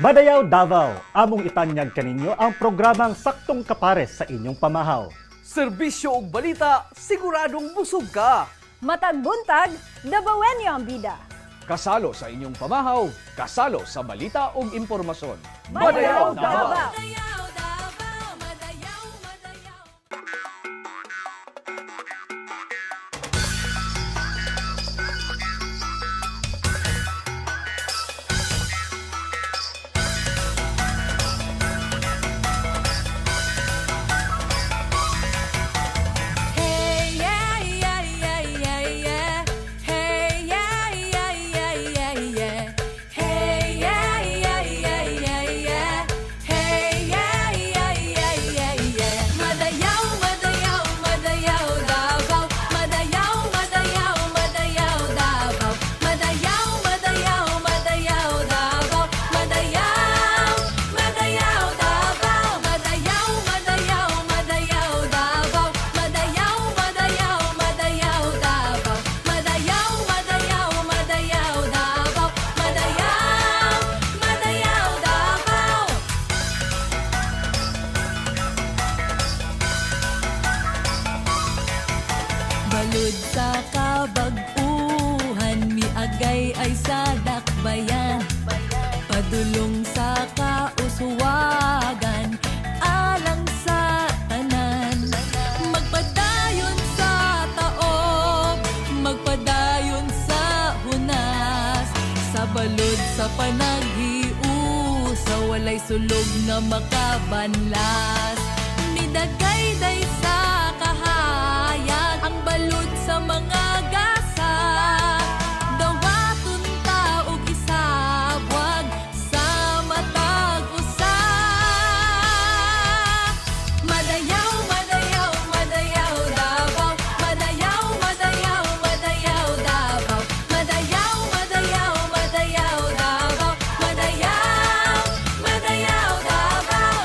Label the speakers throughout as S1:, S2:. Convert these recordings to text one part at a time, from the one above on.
S1: Madayaw Davao, among itanyag kaninyo ang programang saktong kapares sa inyong pamahaw.
S2: Serbisyo ug balita, siguradong busog ka.
S3: Matag buntag, dabawen niyo ang bida.
S2: Kasalo sa inyong pamahaw, kasalo sa balita ug impormasyon.
S3: Madayaw Davao!
S4: Balud sa kabag-uhan, miagay ay sa dakbayan. Padulong sa kauswagan, alang sa tanan. Magpadayon sa taob, magpadayon sa hunas. Sa balud sa panaghiu, sa walay sulog nga makabanlas. Midagay day sa kahayag, ang balud sa mga gasa. Dawaton ta og isabwag sa matag usa. Madayaw, madayaw, madayaw Davao. Madayaw, madayaw, madayaw Davao. Madayaw, madayaw, madayaw Davao. Madayaw, madayaw Davao.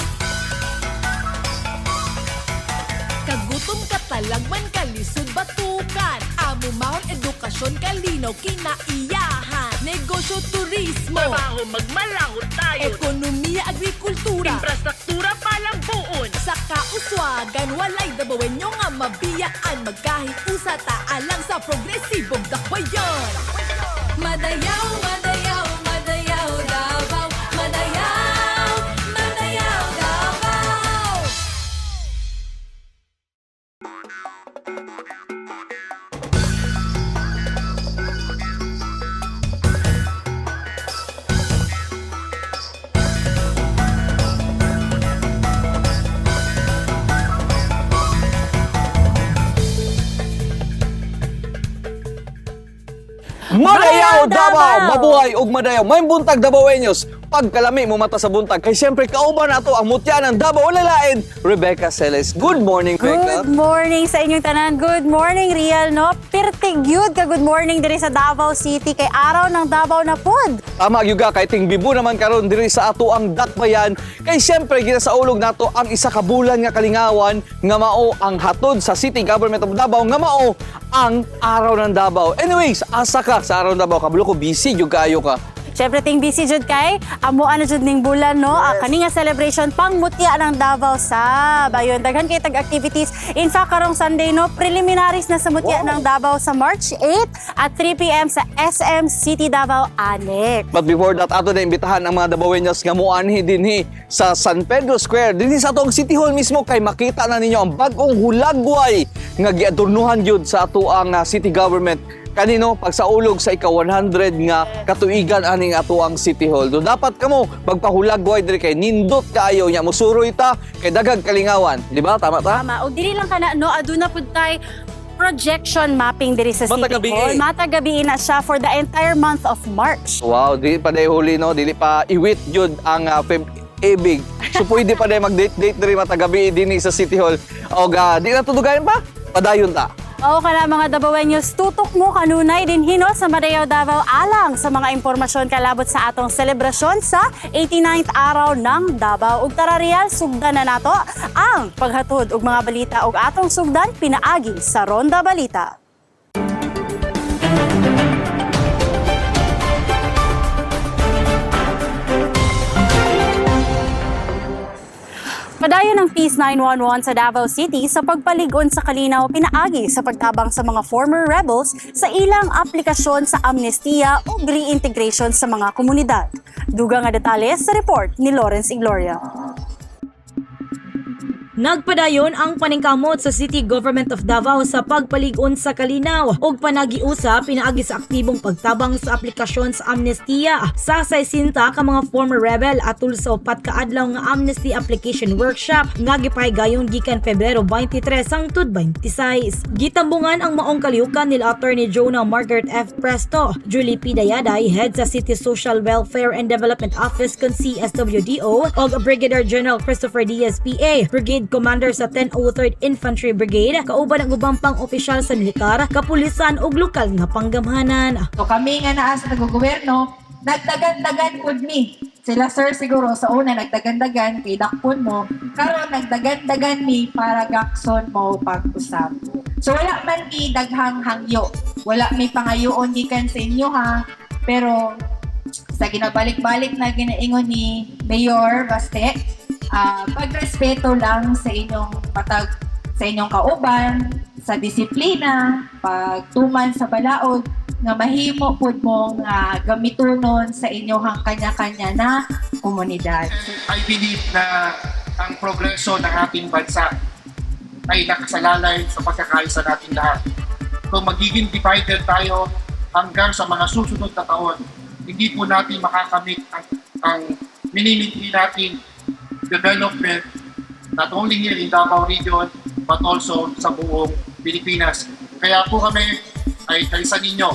S4: Kagutom katalagman kalisod batukan. Amo mahon edukasyon kalinaw kinaiyahan. Negosyo turismo,
S5: Trabaho magmalahot tayo.
S4: ekonomiya agrikultura.
S5: Infrastruktura palang buon.
S4: Sa kauswagan walay dabawen nyo nga mabiyaan. Magkahiusa taalang sa progresibong dakbayan. Madayaw, madayaw, madayaw Davao. Madayaw, madayaw Davao.
S2: Madayaw Davao! Mabuhay ug madayaw. May buntag Davaoeños. Pagkalami mo mata sa buntag. Kay siyempre kauban nato ang mutya ng Davao lalain, Rebecca Celes. Good morning, Rebecca.
S3: Good morning sa inyong tanan. Good morning, Real, no? Pertig yun ka good morning diri sa Davao City kay araw ng Davao na pod.
S2: Tama yuga kay ting bibo naman karon diri sa ato ang dakbayan. Kay siyempre ginasaulog nato ang isa ka bulan nga kalingawan nga mao ang hatod sa City Government of Davao nga mao ang araw ng Davao. Anyways, asa ka sa araw ng Davao? Kabalo ko busy jud kaayo ka.
S3: Siyempre ting busy jud kay amo ano jud ning bulan, no? Kani nga celebration pang mutya ng Davao sa bayon. Daghan kay tag activities. In fact karong Sunday, no, preliminaries na sa mutya ng Davao sa March 8 at 3 p.m. sa SM City Davao Annex.
S2: But before that, ato na imbitahan ang mga Davaoeños nga muanhi dinhi sa San Pedro Square dinhi sa atong City Hall mismo kay makita na ninyo ang bag-ong hulagway nga giadornuhan jud sa ato ang city government. Kanino pagsaulog sa ika-100 nga katuigan aning ato ang City Hall. Do dapat kamo magpahulagway diri kay nindot kaayo nya mosuroy ta kay dagag kalingawan, di ba? Tama ta?
S3: Tama. O dili lang kana, no, aduna pud tay projection mapping diri sa City
S2: Matagabi.
S3: Hall. Matagabi na siya for the entire month of March.
S2: Wow, dili pa day huli no, dili pa iwit jud ang Feb-Ebig. So pwede pa day mag-date diri matagabi dinhi sa City Hall. Og di na tudugayan pa. Padayon ta.
S3: Oo ka na mga Davaoeños, tutok mo kanunay din hino sa Madayaw Davao alang sa mga impormasyon kalabot sa atong selebrasyon sa 89th araw ng Davao. Ug tara Real, sugdan na nato ang paghatod og mga balita ug atong sugdan pinaagi sa Ronda Balita. Padayon ng Peace 911 sa Davao City sa pagpaligon sa kalinaw pinaagi sa pagtabang sa mga former rebels sa ilang aplikasyon sa amnestiya o reintegration sa mga komunidad. Dugang nga detalye sa report ni Lawrence Igloria.
S6: Nagpadayon ang paningkamot sa City Government of Davao sa pagpaligon sa kalinaw ug panagi-usa pinaagi sa aktibong pagtabang sa aplikasyon sa amnestiya sa 60 ka mga former rebel atul sa 4 ka adlaw nga amnesty application workshop nga gipahigayon gikan Pebrero 23 hangtod 26. Gitambungan ang maong kalihukan nila Attorney Jonah Margaret F. Presto, Julie P. Dayaday, Head sa City Social Welfare and Development Office kon CSWDO ug Brigadier General Christopher Diaz PA, Brigade Commander sa 1003rd Infantry Brigade, kauban ang ubang pang opisyal sa militar, kapulisan ug lokal nga panggamhanan.
S7: So kami nga naa sa nag-gobyerno, nagdagan-dagan pud mi. Sila sir siguro sa una nagdagan-dagan kay dakpon mo, karon nagdagan-dagan mi para gakson mo pag-usap. So wala man mi daghang hangyo. Wala mi pangayoon gikan sa inyo ha. Pero sa ginabalik-balik na ginaingon ni Mayor Baste, pagrespeto lang sa inyong sa inyong kauban, sa disiplina, pagtuman sa balaod, nga mahimo pud mong gamitonon sa inyong kanya-kanya na komunidad.
S8: I believe na ang progreso ng ating bansa ay nakasalalay sa pagkakaisa natin lahat. Kung magiging divided tayo hanggang sa mga susunod na taon, hindi po natin makakamit ang minimiti natin development not only here in Davao Region but also sa buong Pilipinas. Kaya po kami ay kaisa ninyo.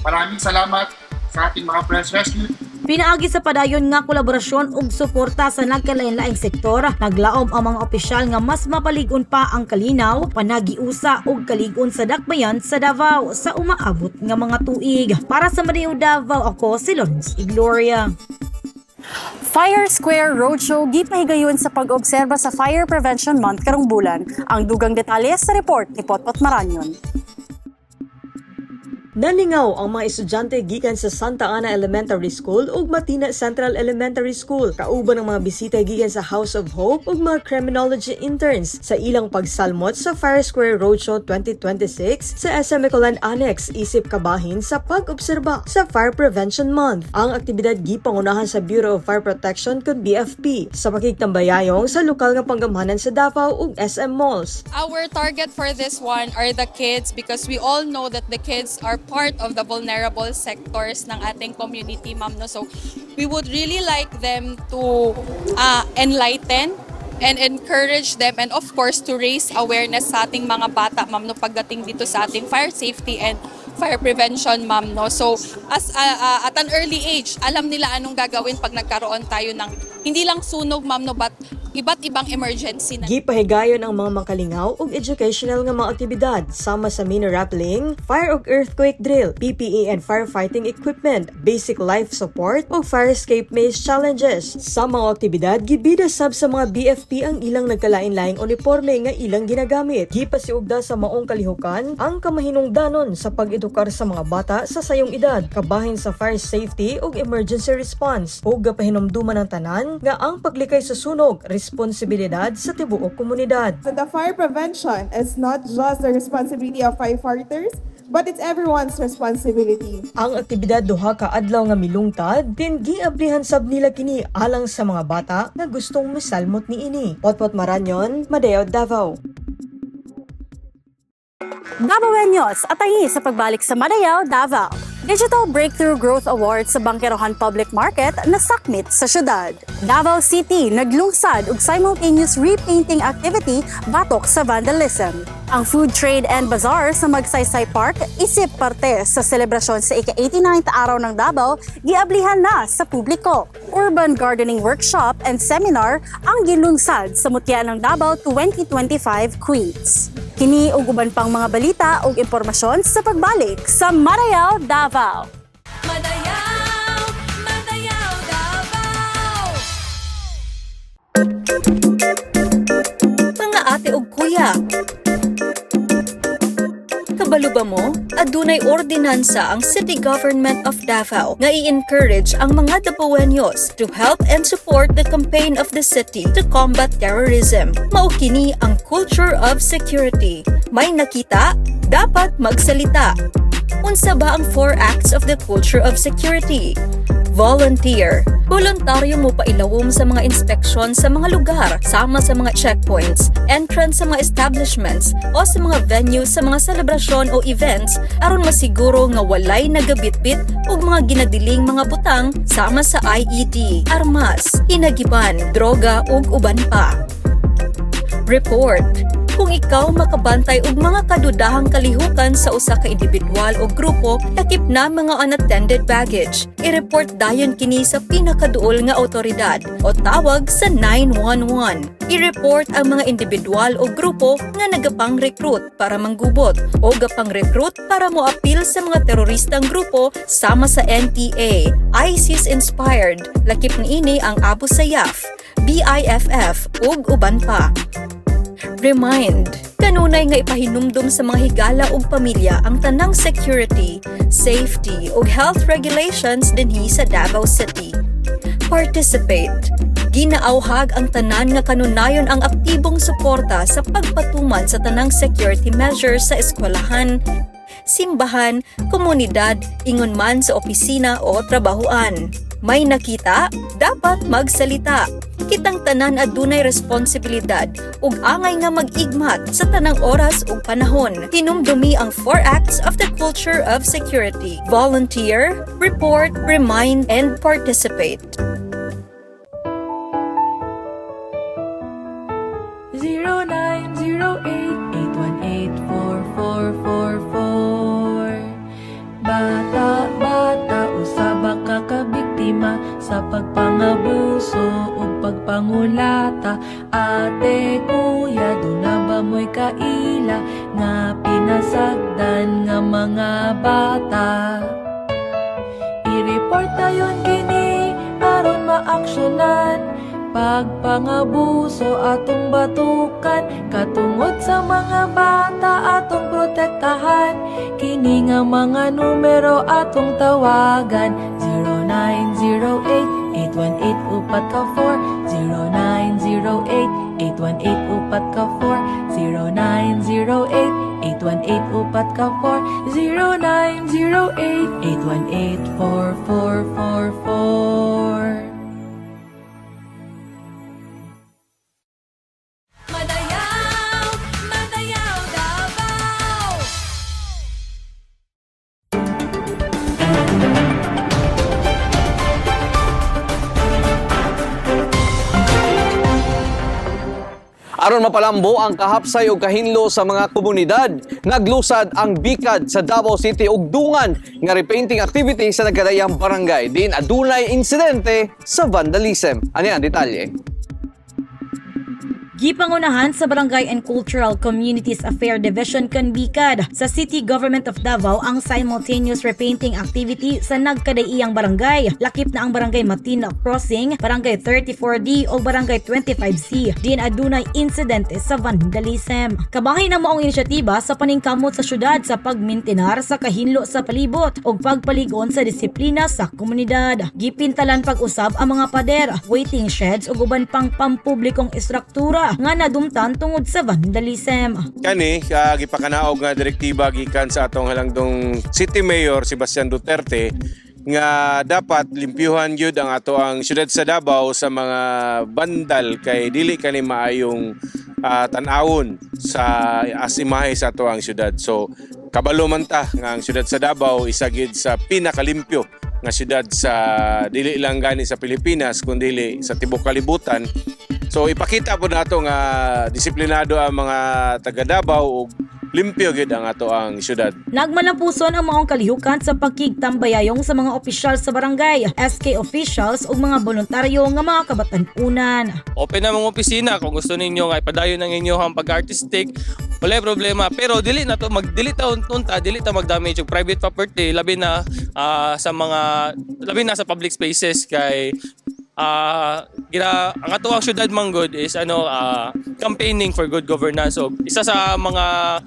S8: Maraming salamat sa ating mga press rescue.
S6: Pinaagi sa padayon nga kolaborasyon ug suporta sa nagkalain-laing sektor, naglaom ang mga opisyal nga mas mapaligon pa ang kalinaw, panagiusa ug kaligon sa dakbayan sa Davao sa umaabot nga mga tuig. Para sa Madayo Davao, ako si Lawrence Igloria.
S3: Fire Square Roadshow gipahigayon sa pag-obserba sa Fire Prevention Month karong bulan. Ang dugang detalye sa report ni Potpot Maranyon.
S9: Nalingaw ang mga estudyante gikan sa Santa Ana Elementary School ug Matina Central Elementary School. Kauban ang mga bisita gikan sa House of Hope ug mga criminology interns sa ilang pagsalmot sa Fire Square Roadshow 2026 sa SM Ecoland Annex isip kabahin sa pag-obserba sa Fire Prevention Month. Ang aktibidad gipangunahan sa Bureau of Fire Protection kun BFP sa pakigtambayayong sa lokal nga panggamhanan sa Davao ug SM Malls.
S10: Our target for this one are the kids because we all know that the kids are part of the vulnerable sectors ng ating community, ma'am. No? So we would really like them to enlighten and encourage them and of course to raise awareness sa ating mga bata, ma'am, no, pagdating dito sa ating fire safety and fire prevention, ma'am. No? So as at an early age, alam nila anong gagawin pag nagkaroon tayo ng hindi lang sunog, ma'am, no, but iba't ibang emergency na.
S9: Gipahigayon ang mga makalingaw ug educational nga mga aktibidad sama sa mini rappelling, fire ug earthquake drill, PPE and firefighting equipment, basic life support ug fire escape maze challenges. Sa mga aktibidad gibida sab sa mga BFP ang ilang nagkalain-laing uniforme nga ilang ginagamit. Gipasiugda sa maong kalihukan ang kamahinungdanon sa pag-edukar sa mga bata sa sayong edad, kabahin sa fire safety ug emergency response ug gapahinumduman ang tanan nga ang paglikay sa sunog responsibilidad sa tibuok komunidad.
S11: So the fire prevention is not just the responsibility of firefighters, but it's everyone's responsibility.
S9: Ang aktibidad duha ka adlaw nga milungtad, din giablihan sab nila kini alang sa mga bata nga gustong misalmot niini. Potpot Maranyon, Madayo, Davao.
S3: Davaoeños, atahi sa pagbalik sa Madayo, Davao. Digital Breakthrough Growth Award sa Bangkerohan Public Market na sakmit sa syudad. Davao City naglungsad og simultaneous repainting activity batok sa vandalism. Ang Food Trade and Bazaar sa Magsaysay Park isip parte sa selebrasyon sa ika-89th araw ng Davao, giablihan na sa publiko. Urban Gardening Workshop and Seminar ang gilungsad sa Mutya ng Davao 2025 Queens. Kini ug uban pang mga balita ug impormasyon sa pagbalik sa Madayo, Davao.
S4: Madayaw, Madayaw, Davao.
S12: Mga ate ug kuya, Kabalo ba mo? Adunay ordinansa ang City Government of Davao nga i-encourage ang mga Davaoenos to help and support the campaign of the city to combat terrorism. Mao kini ang culture of security. May nakita, dapat magsalita. Unsa ba ang 4 acts of the culture of security? Volunteer. Voluntaryo mo pailawom sa mga inspeksyon sa mga lugar, sama sa mga checkpoints, entrance sa mga establishments, o sa mga venues sa mga selebrasyon o events aron masiguro nga walay nagabitbit o mga ginadiling mga butang sama sa IED, armas, hinagiban, droga ug uban pa. Report. Kung ikaw makabantay og mga kadudahang kalihukan sa usa ka individual o grupo lakip na mga unattended baggage, i-report dayon kini sa pinakaduol nga awtoridad o tawag sa 911. I-report ang mga individual o grupo nga nagapang-recruit para manggubot o gapang-recruit para moapil sa mga teroristang grupo sama sa NPA, ISIS-inspired, lakip niini ang Abu Sayyaf, BIFF ug uban pa. Remind, kanunay nga ipahinumdum sa mga higala ug pamilya ang tanang security, safety ug health regulations dinhi sa Davao City. Participate. Ginaauhag ang tanan nga kanunayon ang aktibong suporta sa pagpatuman sa tanang security measures sa eskwelahan, simbahan, komunidad, ingon man sa opisina o trabahuan. May nakita, dapat magsalita. Kitang tanan adunay responsibilidad ug angay nga mag-igmat sa tanang oras ug panahon. Hinumdumi ang 4 acts of the culture of security: volunteer, report, remind, and participate.
S13: 0908-818-4444 Bata, usaba ka kabiktima sa pagpangabuso o pagpangulata. Ate, kuya, doon na ba mo'y kaila nga pinasagdan nga mga bata? I-report tayon kini aron maaksyonan pagpangabuso atong batukan, katungod sa mga bata atong protektahan. Kini nga mga numero atong tawagan: 0908-818-4, 0908-818-4, 0908-818-4, 0908-818-4444.
S4: Madayaw, Madayaw, Davao.
S2: Aron mapalambo ang kahapsay ug kahinlo sa mga komunidad, naglusad ang BICAD sa Davao City og dungan nga repainting activity sa nagkadayang barangay. Din adunay insidente sa vandalism. Ani ang detalye?
S6: Gipangunahan sa Barangay and Cultural Communities Affairs Division kan BICAD sa City Government of Davao ang simultaneous repainting activity sa nagkadaiyang barangay. Lakip na ang Barangay Matina Crossing, Barangay 34D o Barangay 25C. Din adunay insidente sa vandalism. Kabahin ang maong inisyatiba sa paningkamot sa syudad sa pagmintinar sa kahinlo sa palibot o pagpaligon sa disiplina sa komunidad. Gipintalan pag-usab ang mga pader, waiting sheds o uban pang pampublikong istruktura nga nadumtan tungod sa vandalism.
S14: Kani gipakanaog nga direktiba gikan sa atong halangdong City Mayor Sebastian Duterte nga dapat limpyuhan gyud ang ato ang syudad sa Davao sa mga bandal kay dili kani maayong tan-awon sa asimahe sa ato ang syudad. So kabalo man ta nga ang syudad sa Davao isa gyud sa pinakalimpyo nga syudad sa dili lang gani sa Pilipinas kundi sa tibuok kalibutan. So ipakita po nato nga disiplinado ang mga taga Davao ug limpyo gyud ang ato ang syudad.
S6: Nagmalampuson ang maong kalihukan sa pagkigtambayayong sa mga opisyal sa barangay, SK officials ug mga voluntaryo nga mga kabatan-unan.
S15: Open na mga opisina kung gusto ninyo nga ipadayon ang inyong pag-artistic, wala problema. Pero dili na to dili ta mag-damage og private property labi na sa public spaces kay ang atuang syudad manggod is campaigning for good governance. So isa sa mga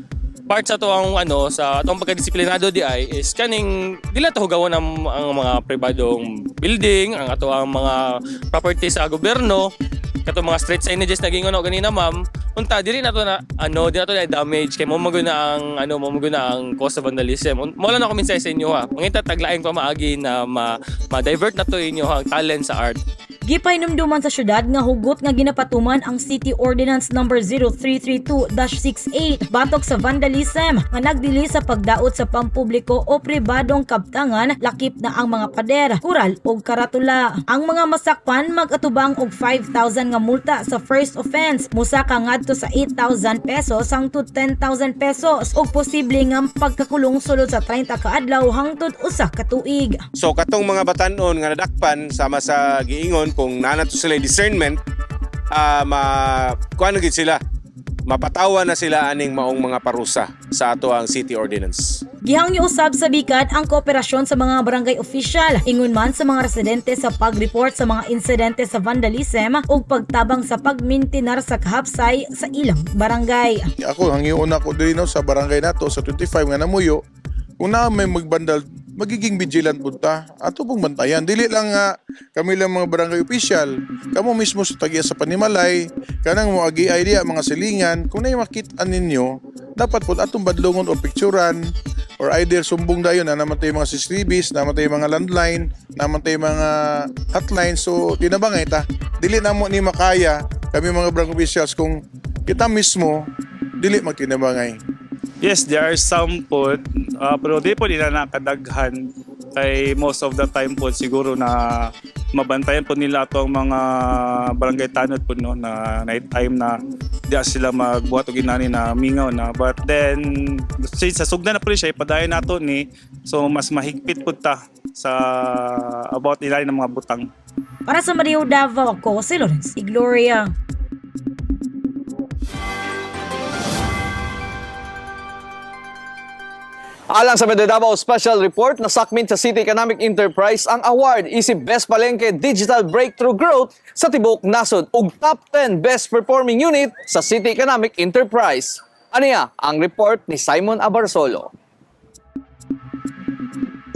S15: part sa to ang sa atong pagkadisiplinado di ay is kaning dili to hugawan ang mga pribadong building, ang ato ang mga property sa gobyerno, kato mga street signages na gingon ganina ma'am. Unta dili na to na di na to na damage kay mo maguna ang cause of vandalism. Mo lang ako minsan sa inyo ha. Mangita taglaing pamaagi na ma-divert na to inyo ang talent sa art.
S6: Gipahinumduman sa syudad nga hugot nga ginapatuman ang City Ordinance No. 0332-68 batok sa vandalism nga nagdili sa pagdaot sa pampubliko o pribadong kabtangan lakip na ang mga pader, kural o karatula. Ang mga masakpan mag-atubang og 5,000 nga multa sa first offense, musa ka ngadto sa 8,000 pesos hangtod 10,000 pesos ug posible nga pagkakulong sulod sa 30 ka adlaw hangtod usa ka tuig.
S14: So katong mga batanon nga nadakpan sama sa giingon kung nanato sila discernment, kuan gid sila, mapatawa na sila aning maong mga parusa sa ato ang city ordinance.
S6: Gihangyo usab sa bikat ang kooperasyon sa mga barangay official, ingon man sa mga residente sa pag-report sa mga insidente sa vandalism ug pagtabang sa pagmintinar sa kahapsay sa ilang barangay.
S16: Ako hangyoon ako diri sa barangay nato sa 25 nga namuyo, kung na may magbandal, magiging vigilant punta. Ato pong bantayan. Dili lang nga kami lang mga barangay official. Kamo mismo sa tagiya sa Panimalay, kanang mo agi idea mga silingan, kung na makita ninyo, dapat po atong badlongon o picturean or either sumbong dayon na naman tayo mga CCTVs, naman tayo mga landline, naman tayo mga hotline. So, tinabangay ta. Dili na mo ni makaya kami mga barangay officials kung kita mismo, dili magtinabangay.
S17: Yes, there are some po, pero di po nila nakadaghan. Kay most of the time po siguro na mabantayan po nila itong mga barangay tanod po no, na night time na di sila magbuhat o ginani na mingaw na. But then, since sa sugna na po siya, ipadayon nato ni, so mas mahigpit po ta sa about nila ng mga butang.
S6: Para sa Mario Davao, ako si Lawrence Igloria.
S2: Alang sa Metro Davao Special Report, nasakmit sa City Economic Enterprise ang award isip Best Palengke Digital Breakthrough Growth sa Tibok Nasod ug Top 10 Best Performing Unit sa City Economic Enterprise. Aniya ang report ni Simon Abarsolo.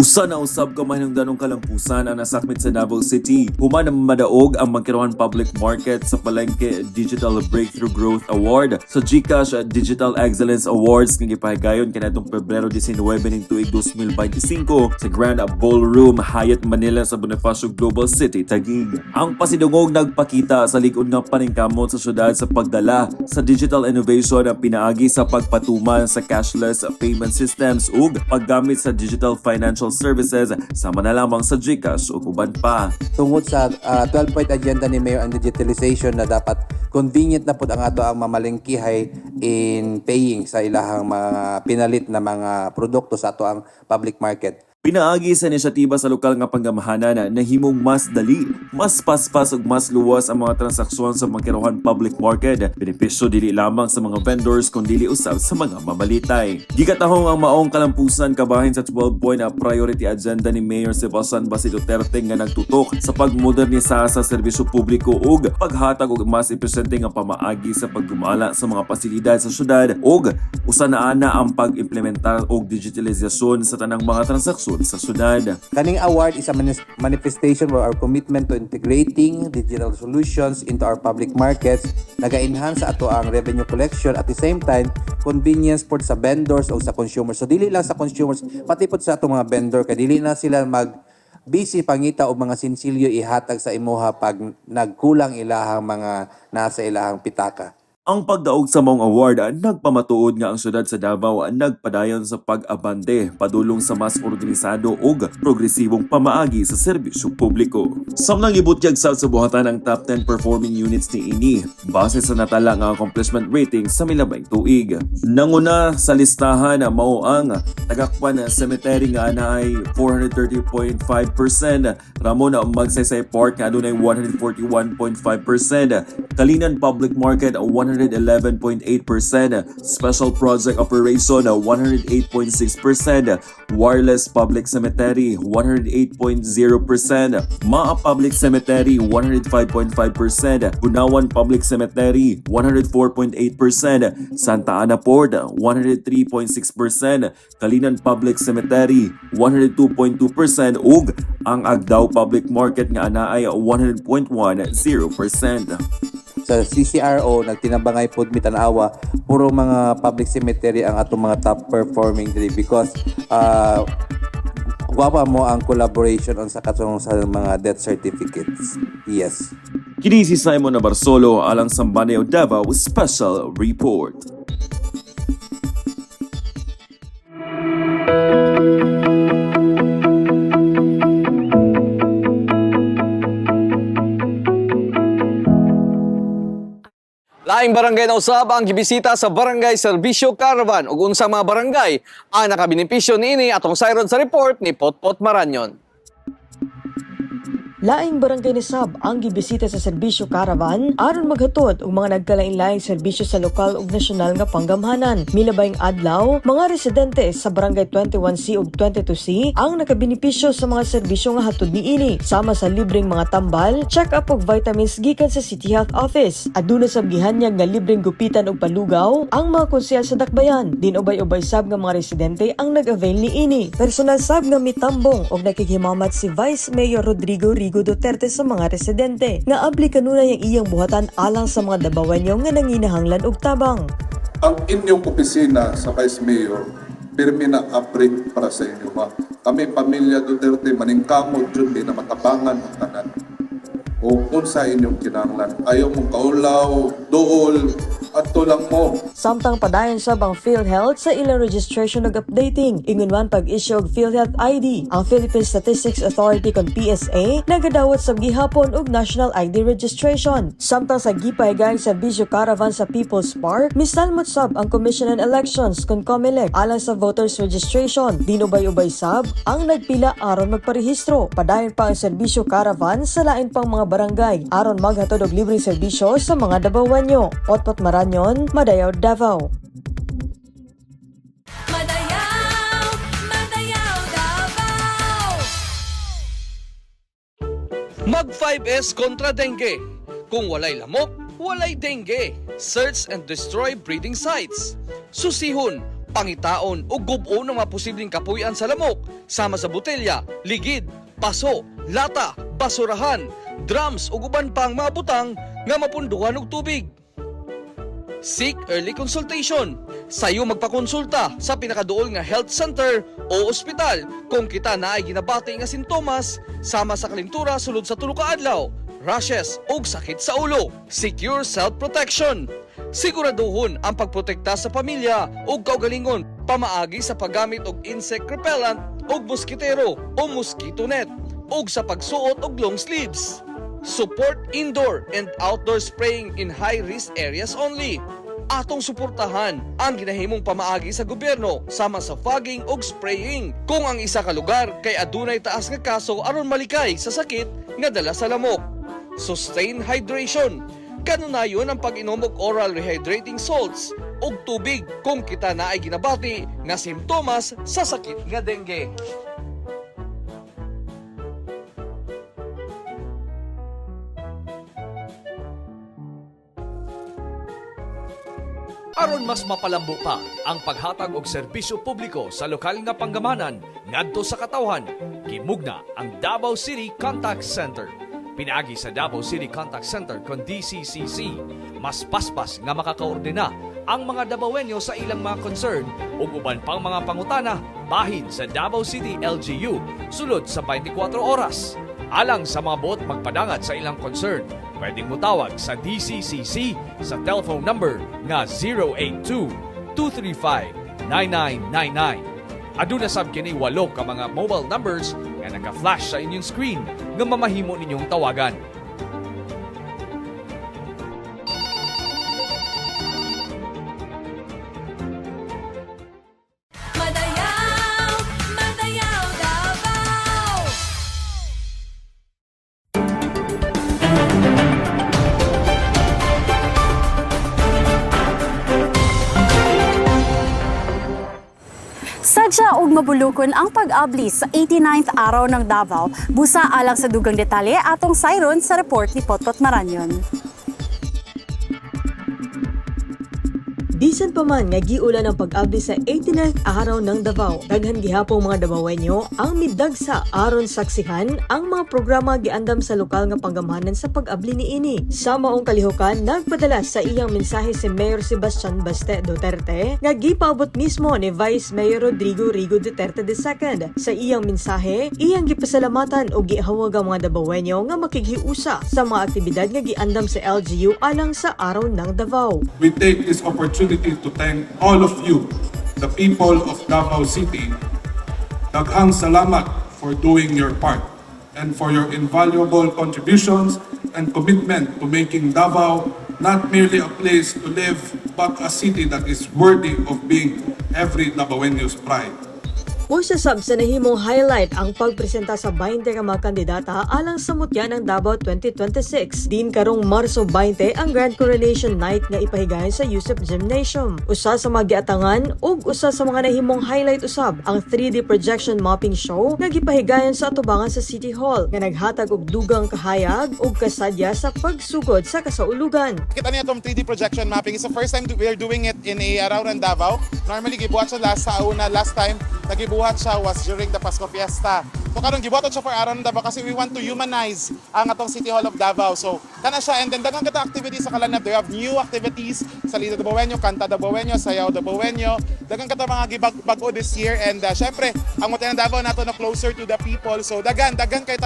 S18: Usa na usab ka mahinungdanong kalampusan ang nasakmit sa Davao City. Human na madaog ang Magkiruan Public Market sa Palengke Digital Breakthrough Growth Award sa GCash Digital Excellence Awards nga gipahigayon kaniadtong Pebrero 19 ning tuig 2025 sa Grand Ballroom Hyatt Manila sa Bonifacio Global City, Taguig. Ang pasidungog nagpakita sa likod nga paningkamot sa syudad sa pagdala sa digital innovation ang pinaagi sa pagpatuman sa cashless payment systems ug paggamit sa digital financial services sama na lamang sa GCash o uban pa.
S19: Tungod sa 12-point agenda ni Mayor ang digitalization na dapat convenient na po ang ato ang mamalengkihay in paying sa ilahang mga pinalit na mga produkto sa ato ang public market.
S18: Pinaagi sa inisyatiba sa lokal nga panggamahanan na himong mas dali, mas paspas ug mas luwas ang mga transaksyon sa Magkiruan Public Market. Benepisyo dili lamang sa mga vendors kundi usab sa mga mamalitay. Gikatahong ang maong kalampusan kabahin sa 12-point priority agenda ni Mayor Sebastian Basi Duterte nga nagtutok sa pagmodernisa sa serbisyo publiko ug paghatag og mas epesyente nga pamaagi sa paggumala sa mga pasilidad sa syudad ug usa na ana ang pag-implementar og digitalisasyon sa tanang mga transaksyon sa syudad.
S19: Kaning award is a manifestation of our commitment to integrating digital solutions into our public markets, naga-enhance sa ato ang revenue collection at the same time convenience for sa vendors o sa consumers. So dili lang sa consumers, pati po sa ato mga vendor kay dili na sila busy pangita o mga sinsilyo ihatag sa imuha pag nagkulang ilahang mga nasa ilahang pitaka.
S18: Ang pagdaog sa maong award nagpamatuod nga ang syudad sa Davao nagpadayon sa pag-abante padulong sa mas organisado ug progresibong pamaagi sa serbisyo publiko. Samnang gibutyag sa buhatan ang top 10 performing units ni ini base sa natala nga accomplishment rating sa milabay tuig. Nanguna sa listahan mao ang Tagakpan Cemetery nga naay 430.5%, Ramon Magsaysay Park nga adunay 141.5%, Kalinan Public Market 111.8%, Special Project Operation 108.6%, Wireless Public Cemetery 108.0%, Maa Public Cemetery 105.5%, Bunawan Public Cemetery 104.8%, Santa Ana Port 103.6%, Kalinan Public Cemetery 102.2% ug ang Agdao Public Market nga ana ay 100.10%.
S19: Sa CCRO, nagtinabangay pod mi tanawa, puro mga public cemetery ang atong mga top performing diri because guwapa mo ang collaboration on sa katong sa mga death certificates. Yes.
S18: Kini si Simon Nabarsolo alang Sambaneo Davao Special Report.
S2: Laing barangay na usab ang gibisita sa Barangay Serbisyo Caravan ug unsang mga barangay ang nakabinipisyo niini atong sayron sa report ni Potpot Maranyon.
S9: Laing barangay ni Sab ang gibisita sa serbisyo caravan aron maghatod og mga nagkalain-laing serbisyo sa lokal ug nasyonal nga panggamhanan. Milabayng adlaw, mga residente sa barangay 21C ug 22C ang nakabinipisyo sa mga serbisyo nga hatod niini, sama sa libreng mga tambal, check-up ug vitamins gikan sa City Health Office. Aduna sab gihanyag nga libreng gupitan ug palugaw ang mga konsyal sa dakbayan. Din ubay-ubay sab nga mga residente ang nag-avail niini. Personal sab nga mitambong ug nakikihimamat si Vice Mayor Rodrigo Duterte sa mga residente nga abli kanunay ang iyang buhatan alang sa mga Dabawenyo nga nanginahanglan og tabang.
S20: Ang inyong opisina sa Vice Mayor, pirmi na upgrade para sa inyo. Kami, pamilya Duterte, maningkamot dyan, di na matabangan ang tanan. O kung sa inyong kinahanglan, ayaw mong kaulaw, dool, at tulang mo.
S9: Samtang padayon sab ang PhilHealth sa ilang registration ug updating. Ingon man pag-issue og PhilHealth ID. Ang Philippine Statistics Authority kon PSA nagadawat sab gihapon og National ID registration. Samtang sa gipahigayong serbisyo caravan sa People's Park, misalmot sab ang Commission on Elections kon COMELEC alang sa voters registration. Dinubay-ubay sab ang nagpila aron magparehistro. Padayon pa ang serbisyo caravan sa lain pang mga barangay aron maghatod og libreng serbisyo sa mga Dabawenyo. Potpot Maranyon, Madayaw, Davao.
S4: Madayaw, Madayaw, Davao.
S2: Mag 5S kontra dengue. Kung walay lamok, walay dengue. Search and destroy breeding sites. Susihon, pangitaon o gubo ng mga posibleng kapuyan sa lamok, sama sa botelya, ligid, paso, lata, basurahan, drums o uban pang mga butang nga mapunduhan og tubig. Seek early consultation. Sayo magpakonsulta sa pinakaduol nga health center o ospital kung kita na ay ginabati nga sintomas sama sa kalintura sulod sa tulo ka adlaw, rashes o sakit sa ulo. Secure self-protection. Siguraduhon ang pagprotekta sa pamilya o kaugalingon pamaagi sa paggamit og insect repellent o moskitero o mosquito net o sa pagsuot og long sleeves. Support indoor and outdoor spraying in high-risk areas only. Atong suportahan ang ginahimong pamaagi sa gobyerno sama sa fogging o spraying kung ang isa ka lugar kay adunay taas nga kaso aron malikay sa sakit nga dala sa lamok. Sustain hydration. Kanunayon ang pag-inom og oral rehydrating salts og tubig kung kita na ay ginabati nga simptomas sa sakit nga dengue.
S21: Aron mas mapalambo pa ang paghatag og serbisyo publiko sa lokal nga panggamanan ngadto sa katawhan, gimugna ang Davao City Contact Center. Pinaagi sa Davao City Contact Center kon DCCC, mas paspas nga makakaordina ang mga Davaoenyo sa ilang mga concern ug uban pang mga pangutana bahin sa Davao City LGU sulod sa 24 oras. Alang sa mga bot magpadangat sa ilang concern, pwedeng mutawag sa DCCC sa telephone number nga 082-235-9999. Aduna sab kini 8 ka mga mobile numbers nga naka-flash sa inyong screen nga mamahimo ninyong tawagan.
S4: Madayaw, Madayaw, Davao.
S3: Sadya og mabulukon ang pag-abli sa 89th araw ng Davao. Busa alang sa dugang detalye atong sayron sa report ni Potpot Maranyon.
S9: Bisan pa man nga giulan ang pag-abli sa 89th araw ng Davao, daghan gihapong mga Davaoenyo ang midagsa aron saksihan ang mga programa giandam sa lokal nga panggamahanan sa pag-abli niini. Sa maong kalihukan, nagpadala sa iyang mensahe si Mayor Sebastian Baste Duterte nga gipaabot mismo ni Vice Mayor Rodrigo Rigo Duterte II. Sa iyang mensahe, iyang gipasalamatan o gihawag ang mga Davaoenyo nga makighiusa sa mga aktibidad nga giandam sa LGU alang sa araw ng Davao.
S1: We take this opportunity to thank all of you, the people of Davao City. Daghang salamat for doing your part and for your invaluable contributions and commitment to making Davao not merely a place to live, but a city that is worthy of being every Davaoenyo's pride.
S9: Usa sab sa nahimong highlight ang pagpresenta sa 20 ka mga kandidata alang sa mutya ng Davao 2026. Din karong Marso 20 ang Grand Coronation Night nga ipahigayon sa Yusuf Gymnasium. Usa sa mga giatangan ug usa sa mga nahimong highlight usab ang 3D projection mapping show nga gipahigayon sa atubangan sa City Hall nga naghatag og dugang kahayag ug kasadya sa pagsugod sa kasaulugan.
S22: Kita niya itong 3D projection mapping. It's the first time we are doing it in around Davao. Normally gibuhat siya last time nagibuhat siya was during the Pasko Fiesta. So karong gibuhat siya for around Davao kasi we want to humanize ang atong City Hall of Davao. So kana siya, and then daghang kita activities sa Kalanab. They have new activities sa Lido Davaoenyo, Kanta Davaoenyo, Sayaw Davaoenyo. Daghang kita mga gibag-o this year, and syempre ang mutya ng Davao nato na closer to the people. So daghan kay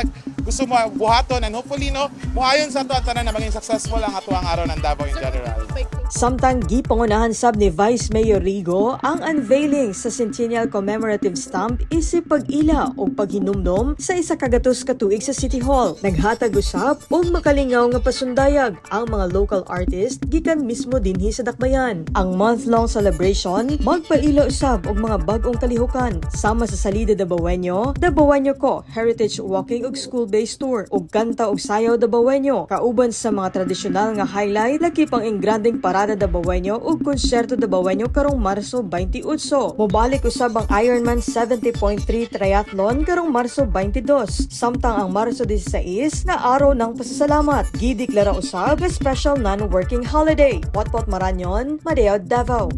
S22: gusto mo buhaton, and hopefully muayon sa ato at tanan na maging successful ang ato ang araw ng Davao in general.
S9: Samtang gipangunahan sab ni Vice Mayor Rigo ang unveiling sa Centennial Commemorative Stamp isip pag-ila o paghinumdom sa isa kagatos katuig sa City Hall. Naghatag usab og makalingaw nga pasundayag ang mga local artist gikan mismo dinhi sa Dakbayan. Ang month-long celebration magpaila usab og mga bag-ong kalihukan sama sa Salida Davaoenyo, Davaoenyo Ko Heritage Walking ug School-based Tour ug Kanta ug Sayaw Davaoenyo. Kauban sa mga tradisyonal nga highlight laki pang ingranding Parada Davaoenyo ug Konsyerto Davaoenyo karong Marso 28. Mobalik usab ang Ironman 70.3 Triathlon karong Marso 22. Samtang ang Marso 16 na araw ng pasasalamat, gideklara usab nga special non-working holiday. Potpot Maranyon, Madeo, Davao.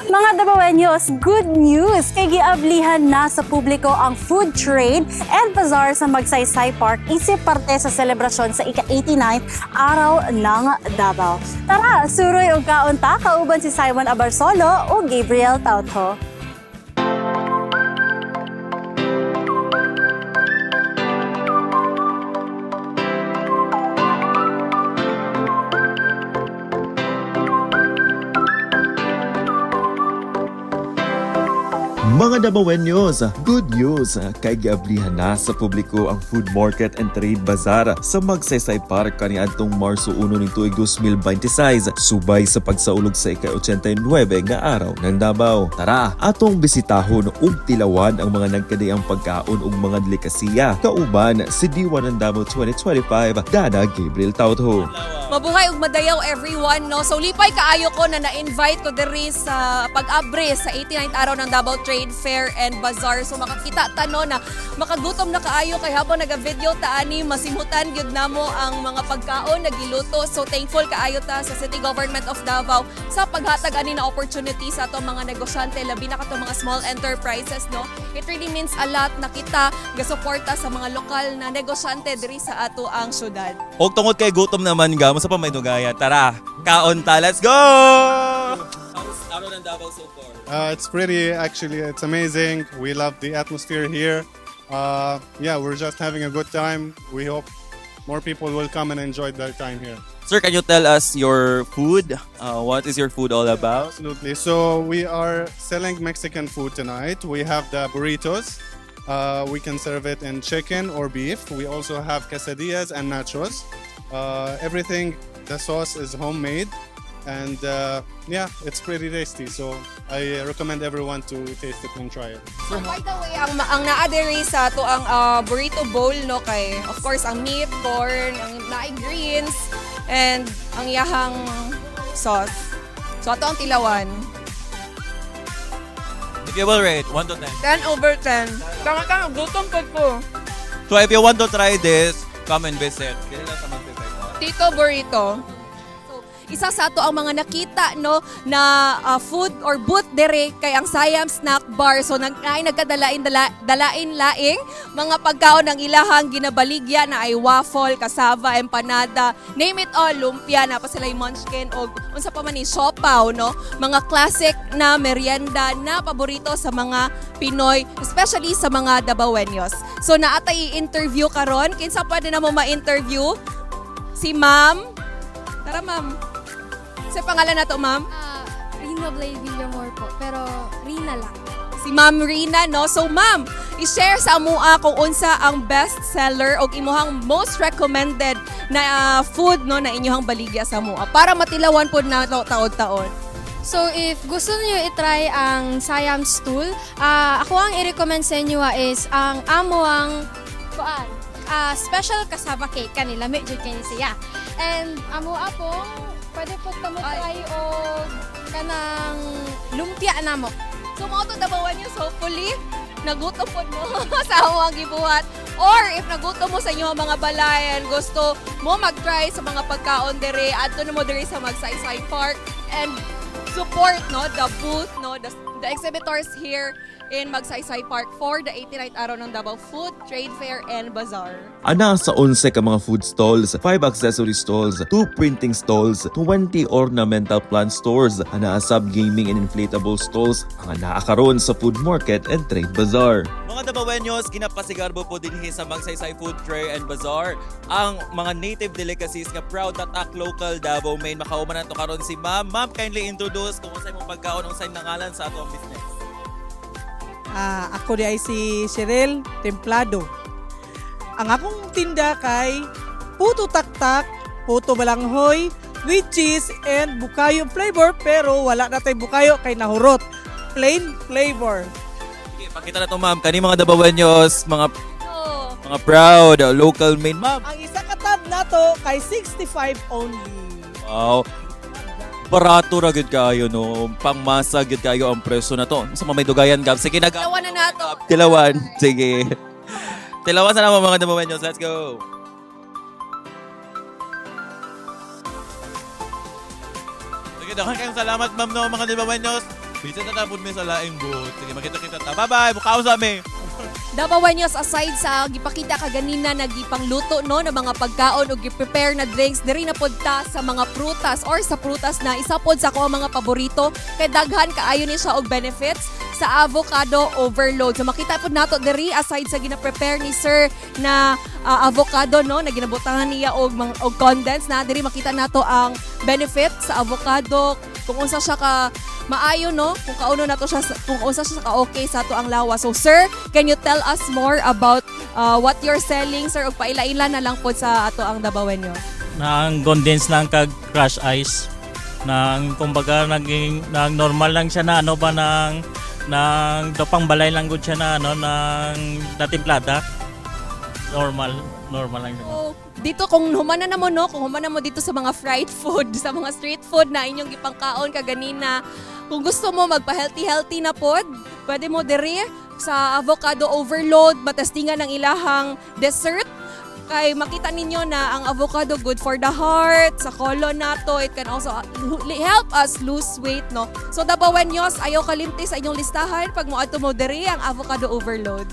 S3: Mga Davaoenyos, good news! Kay giablihan na sa publiko ang food trade and bazaar sa Magsaysay Park isip parte sa selebrasyon sa ika-89th araw ng Davao. Tara, suroy og kaunta kauban si Simon Abarsolo o Gabriel Tautho.
S23: Mga Davaoenyos, good news! Kay giablihan na sa publiko ang Food Market and Trade Bazaar sa Magsaysay Park kaniadtong Marso 1 ng tuig 2026, subay sa pagsaulog sa ika-89 nga araw ng Davao. Tara, atong bisitahon ug tilawan ang mga nagkadayang pagkaon ug mga delikasiya kauban si D1 ng Davao 2025, Dana Gabriel Tautho.
S24: Mabuhay ug madayaw everyone, no? So lipay kaayo ko na na-invite ko diri sa pag-abre sa 89th araw ng Davao Trade Fair and Bazaar. So makakita tano na makagutom na kaayo kay habang naga-video ta ani masimutan gyud namo ang mga pagkaon nagiluto. So thankful kaayo ta sa City Government of Davao sa paghatag ani na opportunity sa atong mga negosyante labi na kato mga small enterprises, no? It really means a lot na kita gasuporta sa mga lokal na negosyante diri sa ato ang syudad.
S25: Og tungod kay gutom naman gamo sa pamaynugaya. Tara, kaon ta, let's go! Araw ng Davao so far?
S26: It's pretty, actually, it's amazing. We love the atmosphere here. Yeah, we're just having a good time. We hope more people will come and enjoy their time here.
S25: Sir, can you tell us your food? What is your food all about?
S26: Absolutely. So we are selling Mexican food tonight. We have the burritos. We can serve it in chicken or beef. We also have quesadillas and nachos. Everything, the sauce is homemade. and yeah, it's pretty tasty. So I recommend everyone to taste it and try it.
S24: So by the way, ang naa-dere sa to ang burrito bowl no kay of course ang meat, corn, ang naay greens and ang iyahang sauce. So ato ang tilawan.
S25: If you will rate, 1 to 10.
S24: 10/10. Tama gutom po.
S25: So if you want to try this, come and visit. Kailan lang sa mag-visit?
S24: Tito Burrito. So, isa sa ato ang mga nakita no na food or booth dire kay ang Siam Snack Bar. So nagkadalain laing mga pagkaon ng ilahang ginabaligya na ay waffle, cassava, empanada, name it all, lumpia na pa sila yung munchkin o unsa pa man ni siopaw no. Mga classic na merienda na paborito sa mga Pinoy, especially sa mga Dabaweños. So naatay i-interview karon, kinsa pwede na mo ma-interview? Si Ma'am. Tara, Ma'am. Sa pangalan na to, Ma'am?
S5: Rina Blade Villamor po, pero Rina lang.
S24: Si Ma'am Rina, no? So, Ma'am, i-share sa amua kung unsa ang best seller o imuhang most recommended na food no na inyong baligya sa amua para matilawan po na taon-taon.
S5: So if gusto niyo i-try ang Siam Stool, ako ang i-recommend sa inyo is ang amuang special cassava cake kanila, medyo kini siya. And amo apong pwede po kamo try o kanang lumpia namo.
S24: So mo to Dabaweños, hopefully nagutom po mo sa among gibuhat. Or if nagutom mo sa inyo mga balayan, gusto mo mag-try sa mga pagkaon dire, adto na mo dire sa Magsaysay Park and support no the booth no the exhibitors here in Magsaysay Park for the 89th araw ng Davao Food, Trade Fair and Bazaar.
S23: Ana sa 11 ka mga food stalls, 5 accessory stalls, 2 printing stalls, 20 ornamental plant stores, ana sub gaming and inflatable stalls ang naakaron sa food market and trade bazaar.
S25: Mga Dabaweños, ginapasigarbo po din sa Magsaysay Food Fair and Bazaar ang mga native delicacies nga proud tatak local Davao main. Makauman na to karon si Ma'am. Ma'am, kindly introduce kung unsay mong pagkaon, unsay nangalan sa atong business.
S7: Ako di ay si Cheryl Templado. Ang akong tinda kay puto taktak, puto balanghoy, with cheese and bukayo flavor, pero wala na tayong bukayo kay nahurot. Plain flavor.
S25: Okay, pakita na to, Ma'am. Kani mga Dabaweños, mga proud local main, Ma'am.
S7: Ang isa katab na to kay 65 only.
S25: Wow. Barato ra gid kayo no. Pangmasa gid kayo ang presyo na to. Sa may dugayan gab. Sige na.
S24: Tilawan na nato.
S25: Tilawan. Sige. Tilawan sa naman mga Dabaweños. Let's go. Sige, dakan kayong salamat, Ma'am, no, mga Dabaweños. Bisa na tapon mi sa laing booth. Sige, makita-kita ta. Bye-bye. Bukaw sa amin.
S24: Dabaweños, aside sa gipakita kaganina na gipangluto no na mga pagkaon o giprepare na drinks, diri na podta sa mga prutas or sa prutas na isa pod sa ko mga paborito kay daghan kaayo ni siya og benefits sa avocado overload. So makita pod nato diri aside sa gina-prepare ni Sir na avocado no na ginabutangan niya og condense na diri makita nato ang benefit sa avocado kung unsa siya ka maayo no kung kauno nato siya kung unsa siya ka okay sa ato ang lawas. So sir, can you tell us more about what you're selling sir og paila-ila na lang pod sa ato ang Dabaweños?
S8: Nang condense lang kag crush ice. Nang kumbaga naging nang normal lang siya na ano ba nang dapang balay lang gud siya na ano nang natimplada. Normal lang siya.
S24: So, dito kung humana na mo no, kung humana mo dito sa mga fried food, sa mga street food na inyong gipangkaon kaganina, kung gusto mo magpa-healthy na pod, pwede mo diri sa avocado overload, matestingan ng ilahang dessert. Kay makita ninyo na ang avocado good for the heart, sa colon nato, it can also help us lose weight, no? So Dabaweños, ayaw kalimti sa inyong listahan pag mo ato mo diri ang avocado overload.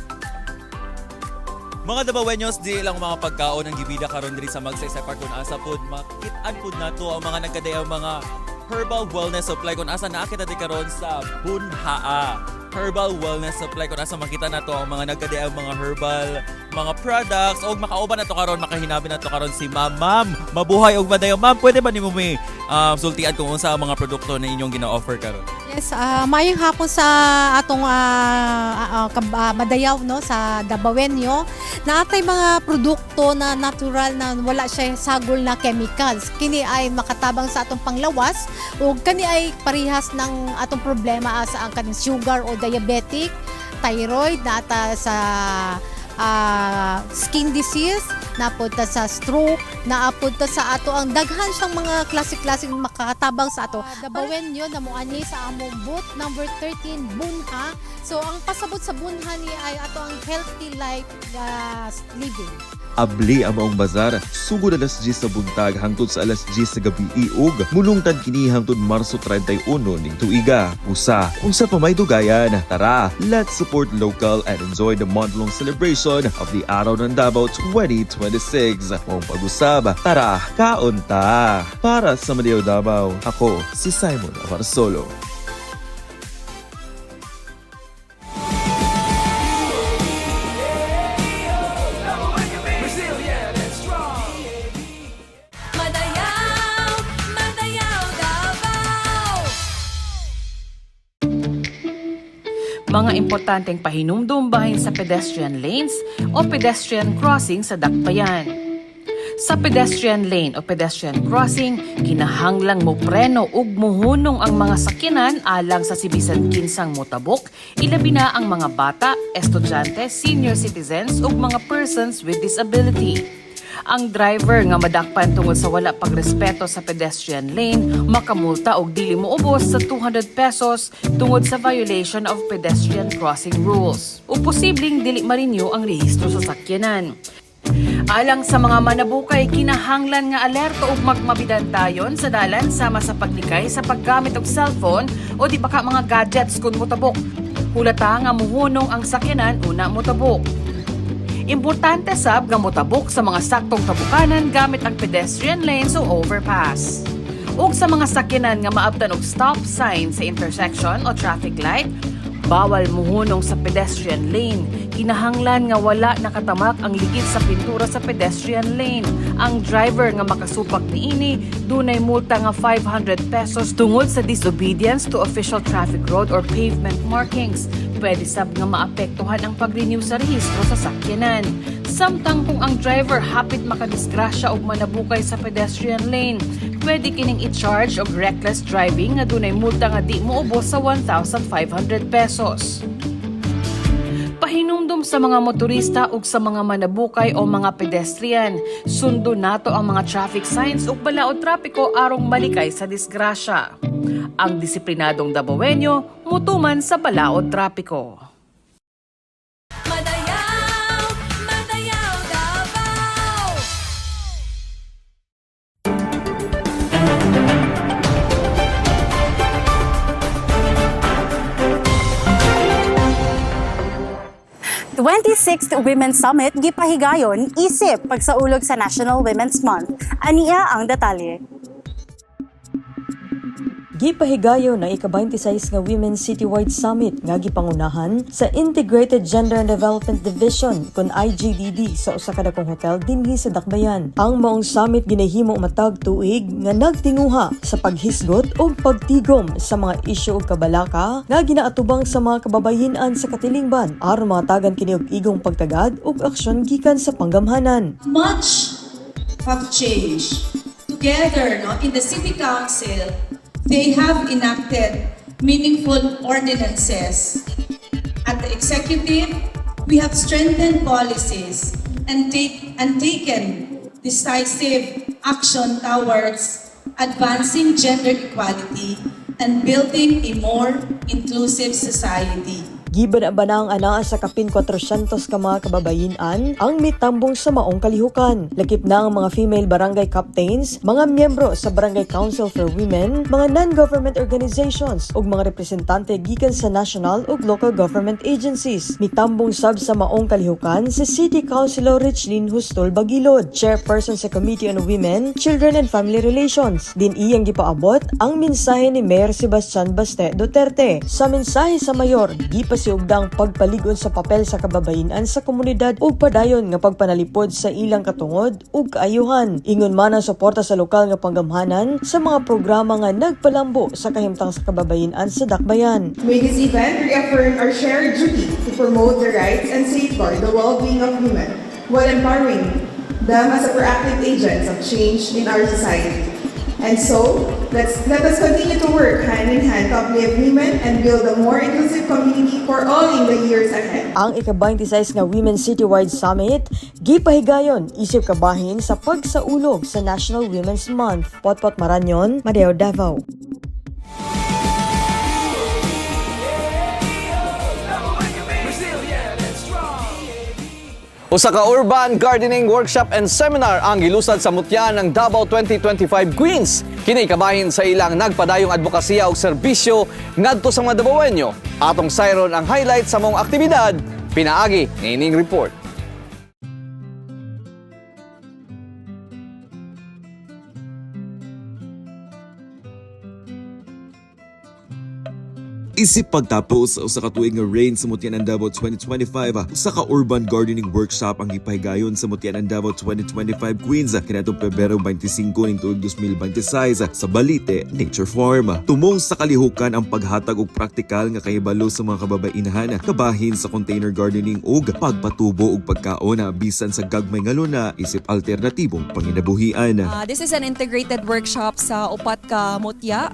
S25: Mga Dabaweños, di lang mga pagkaon ang gibida karon diri sa Magsaysay Park kun asa pod makit-an pod nato ang mga nagkadayang mga herbal wellness supply kun asa naakita di karon sa Bunhaa. Herbal wellness supply kun asa makita nato ang mga nagkadayang mga herbal mga products og makauban nato karon makahinabi nato karon si Ma'am. Mabuhay og madayon, Ma'am. Pwede ba nimo may sultian kung unsa ang mga produkto na inyong gina-offer karon?
S5: Yes
S10: Yes, mayong hapon sa atong madayaw no sa Dabawenyo na atay mga produkto na natural na wala siya sagol na chemicals. Kini ay makatabang sa atong panglawas ug kani ay parehas ng atong problema sa ang kaning sugar o diabetic, thyroid na ata sa skin disease, napunta sa stroke, naapunta sa ato ang daghan siyang mga klase-klase makakatabang sa ato. Dabawen yun na muani sa among booth number 13 Bunha. So ang pasabot sa Bunha ni ay ato ang healthy life living.
S23: Abli ang maong bazar, sugod alas 10 sa buntag hangtod sa alas 10 sa gabi iog, mulungtad kini hangtod Marso 31 ning tuiga. Usa, unsa pa may dugayan, tara, let's support local and enjoy the month-long celebration of the Araw ng Davao 2026. Maong pag-usab, tara, kaon ta! Para sa Madayaw Davao, ako si Simon Avarsolo.
S4: Madayaw, Madayaw, Davao.
S11: Mga importanteng pahinumdum bahin sa pedestrian lanes o pedestrian crossing sa dakbayan. Sa pedestrian lane o pedestrian crossing, kinahanglang mo preno ug muhunong ang mga sakyanan alang sa si bisan kinsang motabok, ilabi na ang mga bata, estudyante, senior citizens ug mga persons with disability. Ang driver nga madakpan tungod sa wala pagrespeto sa pedestrian lane, makamulta og dili moubos sa 200 pesos tungod sa violation of pedestrian crossing rules. O posibleng dili marinyo ang rehistro sa sakyanan. Alang sa mga manabukay, kinahanglan nga alerto ug magmabidan tayon sa dalan sama sa paglikay sa paggamit og cellphone o di baka mga gadgets kung motabok. Hulata nga muhunong ang sakyanan una motabok. Importante sab nga motabok sa mga saktong tabukanan gamit ang pedestrian lanes o overpass. Ug sa mga sakyanan nga maabtan og stop sign sa intersection o traffic light, bawal muhunong sa pedestrian lane. Kinahanglan nga wala nakatamak ang ligid sa pintura sa pedestrian lane. Ang driver nga makasupak niini dunay multa nga 500 pesos tungod sa disobedience to official traffic road or pavement markings. Pwede sab nga maapektuhan ang pag-renew sa rehistro sa sakyanan. Samtang kung ang driver hapit makadisgrasya og manabukay sa pedestrian lane, pwede kining i-charge og reckless driving nga dunay multa nga di moubos sa 1,500 pesos. Pahinumdum sa mga motorista ug sa mga manabukay o mga pedestrian, sundo nato ang mga traffic signs ug balaod trapiko arong malikay sa disgrasya. Ang disiplinadong Dabawenyo mutuman sa balaod trapiko.
S4: Madayaw, Madayaw, Davao.
S3: The 26th Women's Summit gipahigayon isip pagsaulog sa National Women's Month. Aniya ang detalye.
S9: Gipahigayon ang ika-26 nga Women's Citywide Summit nga gipangunahan sa Integrated Gender and Development Division kun IGDD sa usa ka dakong hotel dinhi sa Dakbayan. Ang maong summit ginahimo matag tuig nga nagtinguha sa paghisgot o pagtigom sa mga isyu ug kabalaka nga ginaatubang sa mga kababayen-an sa katilingban aron matagan kini og igong pagtagad ug aksyon gikan sa panggamhanan.
S12: Much have changed. Together, in the City Council, they have enacted meaningful ordinances. At the executive, we have strengthened policies and taken decisive action towards advancing gender equality and building a more inclusive society.
S9: Giban-abanang anaa sa kapin 400 ka mga kababayin-an ang mitambong sa maong kalihukan. Lakip na ang mga female barangay captains, mga miyembro sa Barangay Council for Women, mga non-government organizations ug mga representante gikan sa national ug local government agencies. Mitambong sab sa maong kalihukan si City Councilor Richlyn Hustol Bagilod, chairperson sa Committee on Women, Children and Family Relations. Din iyang gipaabot ang mensahe ni Mayor Sebastian Baste Duterte. Sa mensahe sa mayor, gipas pasiugdang pagpaligon sa papel sa kababayen-an sa komunidad ug padayon nga pagpanalipod sa ilang katungod ug kaayuhan. Ingon man ang suporta sa lokal nga panggamhanan sa mga programa nga nagpalambo sa kahimtang sa kababayen-an sa Dakbayan.
S6: May this event reaffirm our shared duty to promote the rights and safeguard the well-being of women while empowering them as a proactive agents of change in our society. And so, let us continue to work hand in hand to uplift women and build a more inclusive community for all in the years ahead.
S9: Ang ika-26 nga Women's Citywide Summit gipahigayon isip kabahin sa pagsaulog sa National Women's Month. Potpot Maranyon, Madeo, Davao.
S2: Usa ka urban gardening workshop and seminar ang gilusad sa mutya ng Davao 2025 Queens. Kini kabahin sa ilang nagpadayong advokasya ug serbisyo ngadto sa mga Davaoenyo. Atong sayron ang highlight sa mong aktibidad. Pinaagi nining report.
S23: Isip pagtapos sa ka tuig nga rain sa Mutyan ng Davao 2025, sa ka urban gardening workshop ang ipahigayon sa Mutyan ng Davao 2025 Queens kinatong Pebrero 25 ning tuig 2026 sa Balite Nature Farm. Tumong sa kalihukan ang paghatag og praktikal nga kahibalo sa mga kababainahan kabahin sa container gardening ug pagpatubo og pagkaon bisan sa gagmay nga luna isip alternatibong panginabuhian.
S24: This is an integrated workshop sa upat ka mutya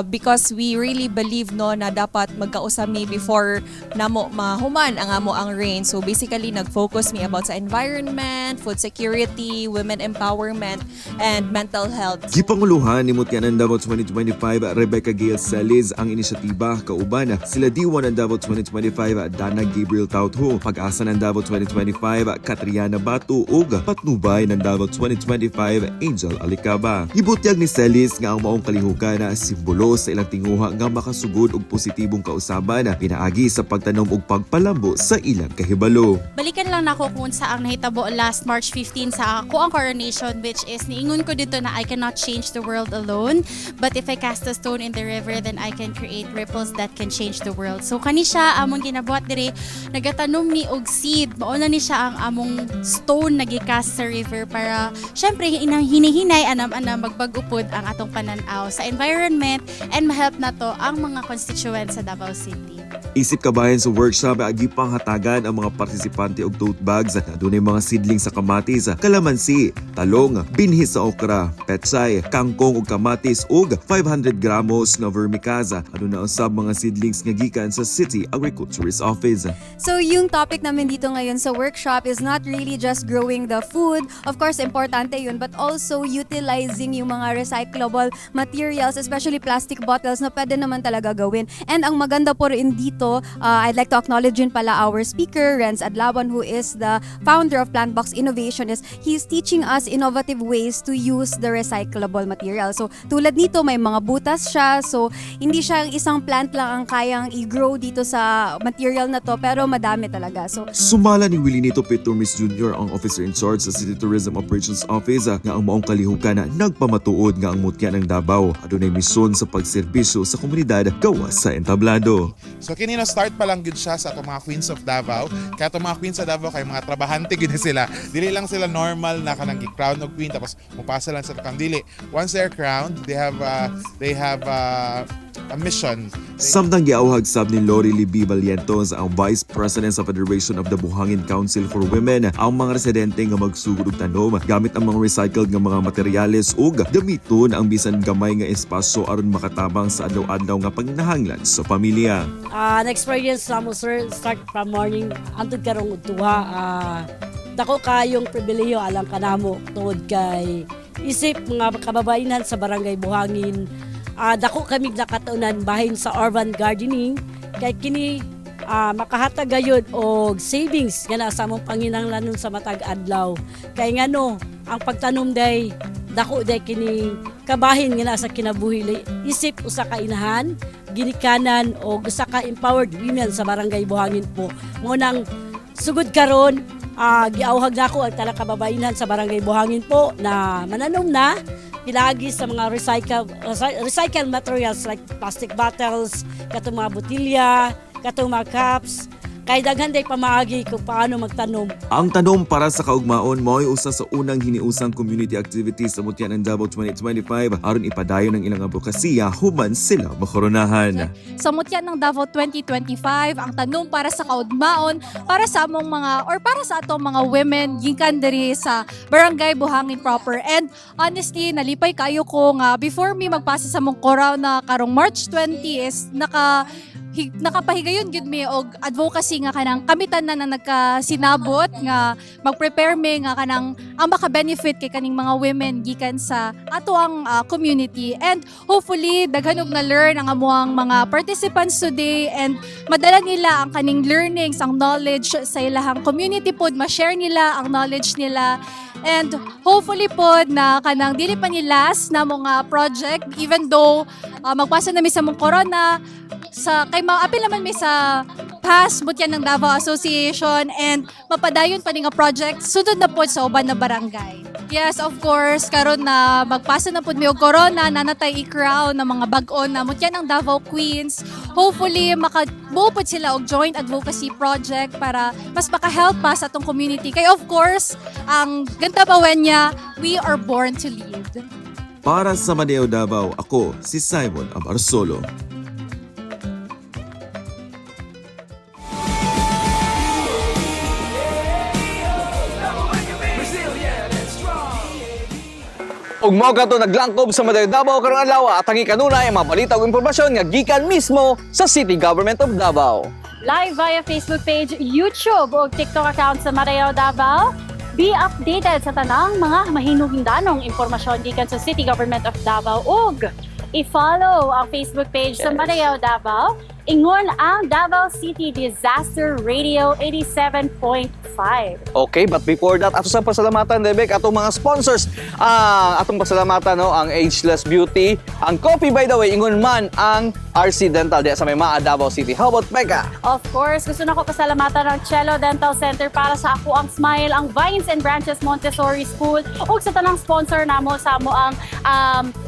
S24: because we really believe na dapat magkausami before namo mahuman ang amo ang rain. So basically nag-focus me about sa environment, food security, women empowerment, and mental health.
S23: Gipanguluhan ni Mutyan ng Davao 2025 Rebecca Gail Celis ang inisyatiba kauban sila Diwa ng Davao 2025 Dana Gabriel Tautho, Pag-asa ng Davao 2025 Katriana Batu ug Patnubay ng Davao 2025 Angel Alicaba. Gibutyag ni Celis nga ang maong kalihukan na simbolo sa ilang tinguha nga makasugod og positibong kausaban na pinaagi sa pagtanom og pagpalambo sa ilang kahibalo.
S3: Balikan lang nako kung sa ang nahitabo last March 15 sa ako ang coronation, which is niingon ko dito na I cannot change the world alone, but if I cast a stone in the river, then I can create ripples that can change the world. So kani siya among ginabuhat diri, nagatanom ni og seed, mauna ni siya ang among stone nagicast sa river para syempre hinihinay anam-anam magbag-upod ang atong pananaw sa environment and ma-help nato ang mga constituents sa Davao City.
S23: Isip kabahin sa workshop agipang hatagan ang mga partisipante og tote bags na dunay mga seedling sa kamatis, kalamansi, talong, binhi sa okra, petsay, kangkong ug kamatis ug 500 gramos na vermicaza. Na usab mga seedlings nga gikan sa City Agriculturist Office.
S13: So yung topic namin dito ngayon sa workshop is not really just growing the food. Of course, importante yun, but also utilizing yung mga recyclable materials, especially plastic bottles na pwede naman talaga gawin. And ang maganda po rin dito, I'd like to acknowledge yun pala our speaker, Renz Adlaban, who is the founder of Plantbox Innovation. He's teaching us innovative ways to use the recyclable material. So tulad nito, may mga butas siya. So hindi siya isang plant lang ang kayang i-grow dito sa material na to, pero madami talaga. So
S23: sumala ni Willinito Petormis Jr., ang officer in charge sa City Tourism Operations Office, nga ang maong kalihukan na nagpamatuod nga ang mutya ng Davao adunay misyon sa pagserbisyo sa komunidad gawas sa entablado.
S22: So kinino start pa lang gud siya sa atong mga Queens of Davao. Kaya atong mga Queens sa Davao kay mga trabahante gid sila. Dili lang sila normal na kanang gi-crown og queen tapos mupasa lang sa tukang dili. Once they're crowned, they have a mission.
S23: Samtang giawhag sab ni Lori Libby Valientos, ang Vice President sa Federation of the Buhangin Council for Women, ang mga residente nga magsugod og tanom gamit ang mga recycled nga mga materyales ug gamiton ang bisan gamay nga espasyo aron makatabang sa adlaw-adlaw nga panginahanglan sa pamilya.
S14: Na-experience na mo sir, start from morning antod karong utuha. Dako kayong pribilehiyo alang kanamo tungod kay isip mga kababainan sa Barangay Buhangin. Dako kami nakataunan bahin sa urban gardening kay kini makahatag gayud og savings nga sa among panginahanglanon sa matag adlaw. Kay ngano ang pagtanom day dako day kini kabahin nga sa kinabuhi isip usa ka inahan ginikanan og usa ka empowered women sa Barangay Buhangin po. Mo nang sugod karon giawhag nako ang tala kababainan sa Barangay Buhangin po na mananom na pilagi sa mga recycled materials like plastic bottles, katong mga botilya, katong mga caps, kay daghan day pamaagi kung paano magtanom.
S23: Ang tanom para sa kaugmaon mo'y usa sa unang hiniusang community activities sa Mutya ng Davao 2025 aron ipadayon ng ilang advokasya human sila makoronahan.
S15: Sa Mutya ng Davao 2025, ang tanong para sa kaugmaon, para sa among mga, or para sa atong mga women, gikan diri sa Barangay Buhangin proper. And honestly, nalipay kayo ko nga, before me magpasa sa mong corona karong March 20 is nakapahigayon gyud mi og advocacy nga kanang kamitan na nagkasinabot nga mag-prepare mi nga kanang ang maka-benefit kay kaning mga women gikan sa ato ang community, and hopefully daghan og na-learn ang amuang mga participants today and madala nila ang kaning learnings, ang knowledge sa ilahang community pod, ma-share nila ang knowledge nila. And hopefully po na kanang dili pa ni last na mga project, even though magpasa na mi sa mong corona, sa kay apil naman mi sa past Mutya ng Davao Association and mapadayon pa ni nga project sudod na po sa uban na barangay. Yes, of course, karon na magpasa na po mi og corona, nanatay i-crown ng mga bag-on na Mutya ng Davao Queens. Hopefully makabuo po sila og joint advocacy project para mas maka-help pa sa atong community. Kay of course, ang ganda bawen niya, we are born to lead.
S23: Para sa Madayao Davao, ako si Simon Amarsolo.
S2: Ug mao kato naglangkob sa Madayao Davao karong adlaw at tangi kanunay ang mga balita ug impormasyon nga gikan mismo sa City Government of Davao.
S3: Live via Facebook page, YouTube o TikTok account sa Madayao Davao. Be updated sa tanang mga mahinungdanong impormasyon gikan sa City Government of Davao ug i-follow ang Facebook page sa Madayao Davao. Ingon ang Davao City Disaster Radio 87.5.
S2: Okay, but before that, ato sa pasalamatan, Debek, atong mga sponsors. Atong pasalamatan, no, ang Ageless Beauty, ang Coffee by the way, ingon man ang RC Dental diya sa may Maa, Davao City. How about Becca?
S3: Of course, gusto na ko pasalamatan ng Cello Dental Center para sa ako ang Smile, ang Vines and Branches Montessori School, ug sa tanang sponsor namo sa mo ang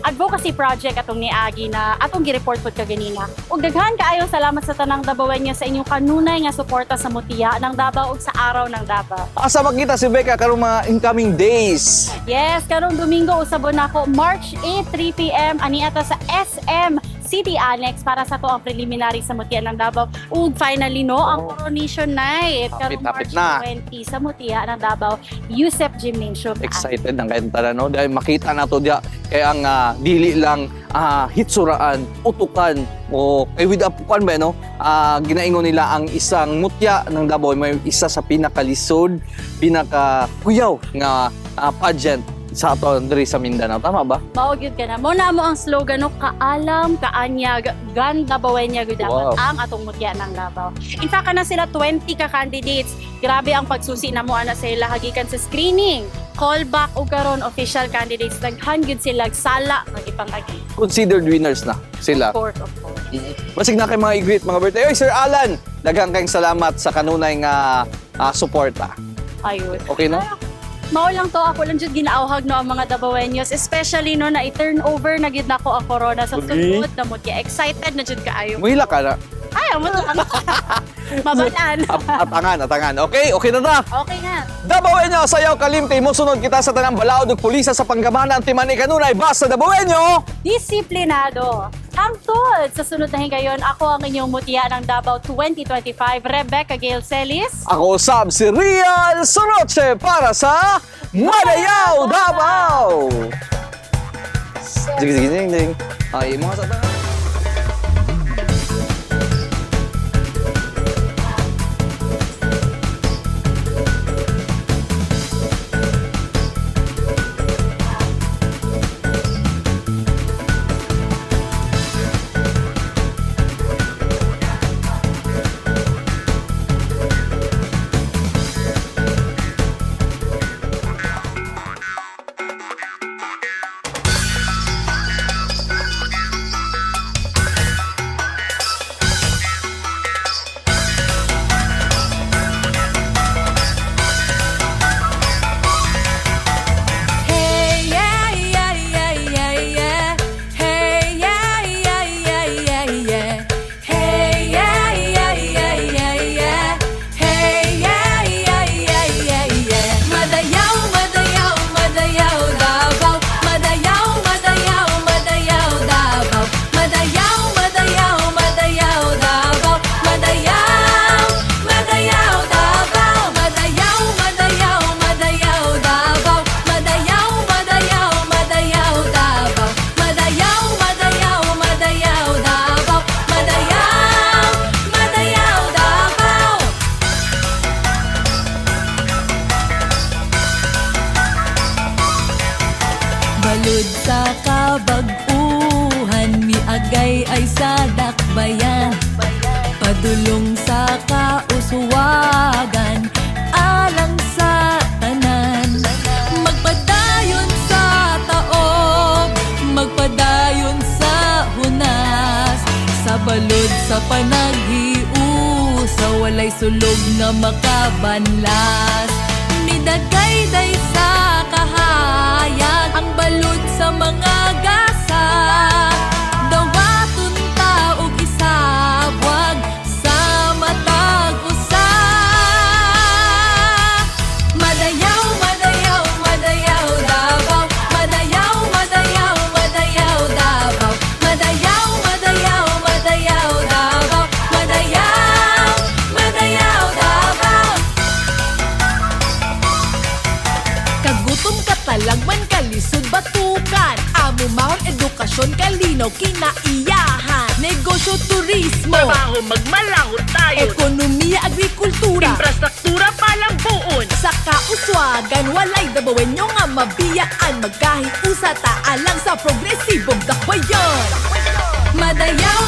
S3: advocacy project atong ni Agi na atong gi-report pod kaganina. Ug daghan kaayo salamat sa tanang Dabawenyo sa inyong kanunay nga suporta sa Mutya ng Davao ug sa araw ng Davao.
S2: Asa makita si Becca karong mga incoming days?
S3: Yes, karong Domingo usabon nako March 8, 3 p.m. ani ata sa SM City Annex para sa to ang preliminary sa Mutya ng Davao. Ug finally no, ang coronation night karong March 20 sa Mutya ng Davao, Yusef Gymnasium.
S2: Excited ang kayong no? Dahil makita na to diya kaya ang dili lang hitsuraan, utukan o kay with apukan ba no? Ginaingon nila ang isang Mutya ng Davao may isa sa pinakalisod, pinakakuyaw nga pageant sa ato diri sa Mindanao. Tama ba?
S3: Mao gyud ka na. Mo na mo ang slogan no, kaalam, kaanyag, ganda bawenya gyud ang atong Mutya ng Davao. In fact, kana sila 20 ka candidates. Grabe ang pagsusi na mo ana sa ila hagikan sa screening. Callback ug karon official candidates daghan gyud sila sala nga ipangagi.
S2: Considered winners na sila.
S3: Of course.
S2: Basig na kay mga i-greet mga birthday. Oy, Sir Alan, daghang kayong salamat sa kanunay nga suporta.
S3: Ayun.
S2: Okay na?
S3: Mao lang to, ako lang jud ginaawhag no ang mga Dabawenyos, especially no na i-turn over na gid nako ang corona sa sunod na Mutya. Excited na jud kaayo.
S2: Muhila ka na.
S3: Ay, amo to. Mabalaan.
S2: Atangan. Okay na ta.
S3: Okay na.
S2: Dabawenyo, sayaw kalimti mo sunod kita sa tanang balaod ug pulisa sa panggamhanan timani kanunay basta Dabawenyo.
S3: Disiplinado. Hangtod sa sunod na higayon, ako ang inyong Mutya ng Davao 2025, Rebecca Gail Celis.
S2: Ako sab si Real Soroche para sa Madayao Davao. Sige. Ay, mga sa tangan.
S4: balud sa kabag-uhan, miagay ay sa dakbayan, padulong sa kauswagan, alang sa tanan. Magpadayon sa taog, magpadayon sa hunas, sa balud sa panaghiu, sa walay sulog nga makabanlas. Midagay-day sa kahayag, ang balud sa mga gasa, dawaton ta og isabwag sa matag usa. Madayaw, madayaw, madayaw Davao, madayaw, madayaw, madayaw Davao, madayaw, madayaw, madayaw Davao, madayaw, madayaw Davao. Kagutom katalagman kalisod batukan, amo mahon edukasyon kalinaw kinaiyahan, negosyo turismo,
S16: Trabaho magmalahot tayo,
S4: ekonomiya agrikultura,
S16: infrastruktura palang buon.
S4: sa kauswagan walay dabawenyo nga mabiyaan, magkahiusa ta alang sa progresibong dakbayan. Madayaw,